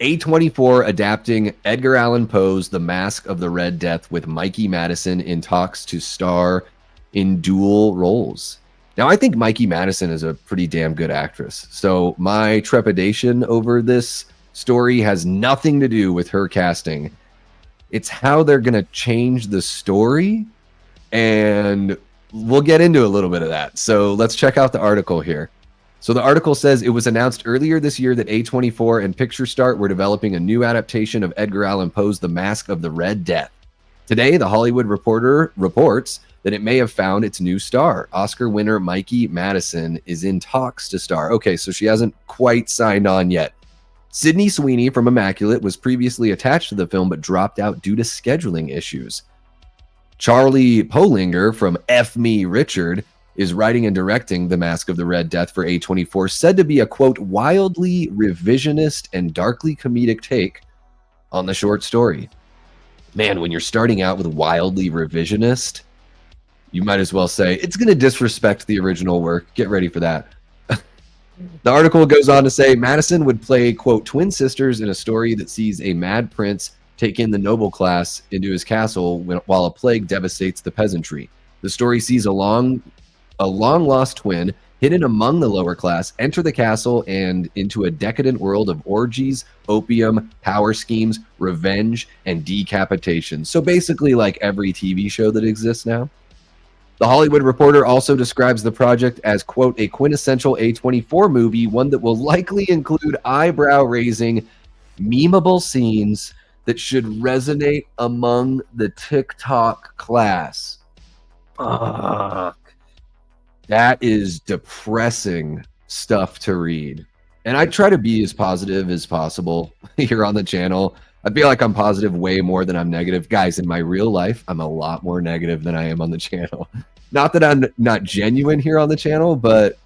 A24 adapting Edgar Allan Poe's The Masque of the Red Death with Mikey Madison in talks to star in dual roles. Now, I think Mikey Madison is a pretty damn good actress. So my trepidation over this story has nothing to do with her casting. It's how they're going to change the story. And we'll get into a little bit of that. So let's check out the article here. So the article says it was announced earlier this year that A24 and Picture Start were developing a new adaptation of Edgar Allan Poe's The Masque of the Red Death. Today, The Hollywood Reporter reports that it may have found its new star. Oscar winner Mikey Madison is in talks to star. Okay, so she hasn't quite signed on yet. Sydney Sweeney from Immaculate was previously attached to the film but dropped out due to scheduling issues. Charlie Polinger from F Me Richard is writing and directing The Masque of the Red Death for A24, said to be a, quote, wildly revisionist and darkly comedic take on the short story. Man, when you're starting out with wildly revisionist, you might as well say, it's going to disrespect the original work. Get ready for that. The article goes on to say, Madison would play, quote, twin sisters in a story that sees a mad prince take in the noble class into his castle while a plague devastates the peasantry. The story sees a long-lost twin hidden among the lower class enter the castle and into a decadent world of orgies, opium, power schemes, revenge, and decapitation. So basically like every TV show that exists now. The Hollywood Reporter also describes the project as, quote, a quintessential A24 movie, one that will likely include eyebrow-raising, memeable scenes that should resonate among the TikTok class. Fuck. That is depressing stuff to read. And I try to be as positive as possible here on the channel. I feel like I'm positive way more than I'm negative. Guys, in my real life, I'm a lot more negative than I am on the channel. Not that I'm not genuine here on the channel, but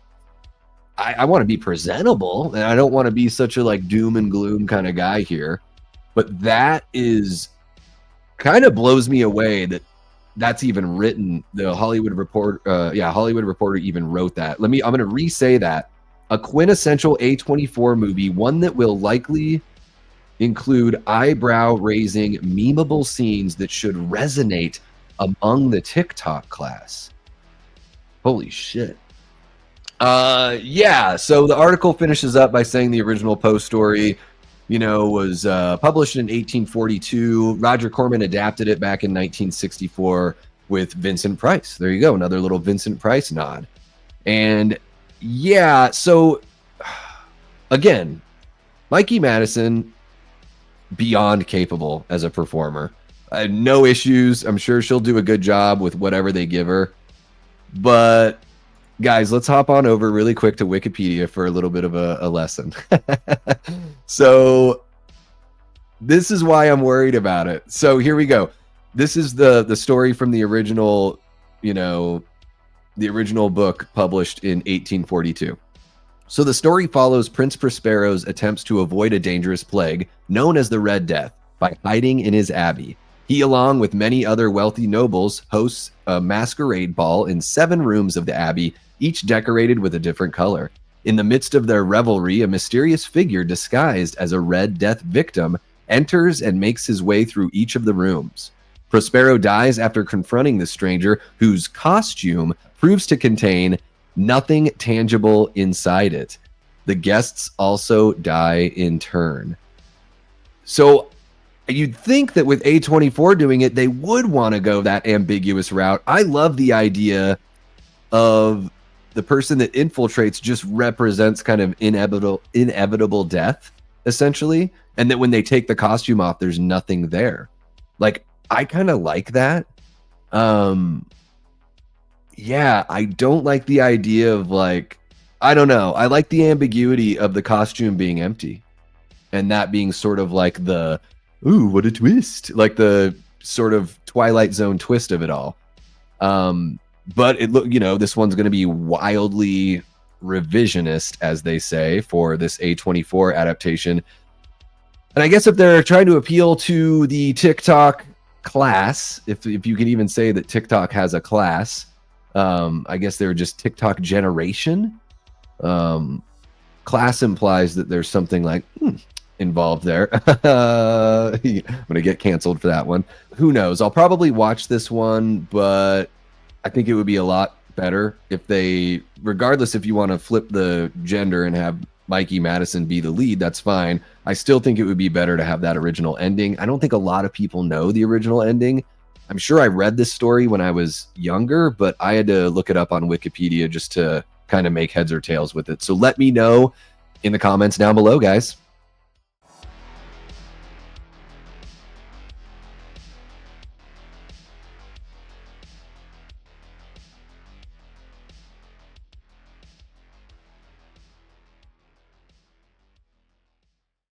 I want to be presentable, and I don't want to be such a like doom and gloom kind of guy here. But that is kind of blows me away that that's even written. The Hollywood Reporter even wrote that. I'm going to re-say that. A quintessential A24 movie, one that will likely include eyebrow-raising, memeable scenes that should resonate among the TikTok class. Holy shit. Yeah, so the article finishes up by saying the original Poe story, was published in 1842. Roger Corman adapted it back in 1964 with Vincent Price. There you go, another little Vincent Price nod. And yeah, so again, Mikey Madison, beyond capable as a performer. No issues. I'm sure she'll do a good job with whatever they give her. But guys, let's hop on over really quick to Wikipedia for a little bit of a lesson. So this is why I'm worried about it. So here we go. This is the story from the original, the original book published in 1842. So the story follows Prince Prospero's attempts to avoid a dangerous plague known as the Red Death by hiding in his abbey. He, along with many other wealthy nobles, hosts a masquerade ball in 7 rooms of the abbey, each decorated with a different color. In the midst of their revelry, a mysterious figure disguised as a Red Death victim enters and makes his way through each of the rooms. Prospero dies after confronting the stranger, whose costume proves to contain nothing tangible inside it. The guests also die in turn. So you'd think that with A24 doing it, they would want to go that ambiguous route. I love the idea of the person that infiltrates just represents kind of inevitable death, essentially. And that when they take the costume off, there's nothing there. Like, I kind of like that. Yeah, I don't like the idea of like, I don't know. I like the ambiguity of the costume being empty. And that being sort of like the, ooh, what a twist. Like the sort of Twilight Zone twist of it all. But this one's going to be wildly revisionist, as they say, for this A24 adaptation. And I guess if they're trying to appeal to the TikTok class, if you can even say that TikTok has a class, I guess they're just TikTok generation. Class implies that there's something like, involved there. I'm gonna get canceled for that one. Who knows? I'll probably watch this one, but I think it would be a lot better if they, regardless if you want to flip the gender and have Mikey Madison be the lead, that's fine. I still think it would be better to have that original ending. I don't think a lot of people know the original ending. I'm sure I read this story when I was younger, but I had to look it up on Wikipedia just to kind of make heads or tails with it. So let me know in the comments down below, guys.